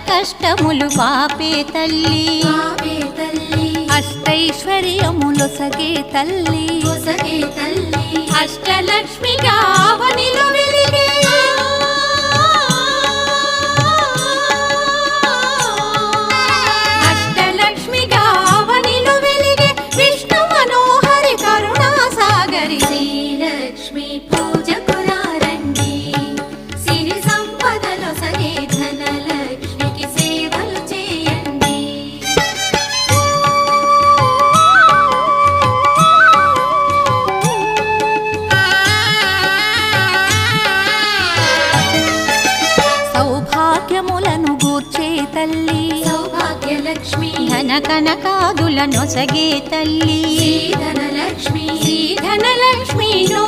కష్టములు పాపే తల్లి అష్టైశ్వర్యములొసగే తల్లి అష్టలక్ష్మిగా అవనిలో వెలిగే అష్టలక్ష్మిగా అవనిలో వెలిగే విష్ణు మనోహరి కరుణా సాగరి శ్రీలక్ష్మి పూజకు రండి సిరి సంపదలో సగే ధనలక్ష్మికి సేవలు చేయండి సౌభాగ్యములను గూర్చే తల్లి సౌభాగ్యలక్ష్మి ధన కనకాదుల నొసగే తల్లి ధనలక్ష్మి ధనలక్ష్మి నో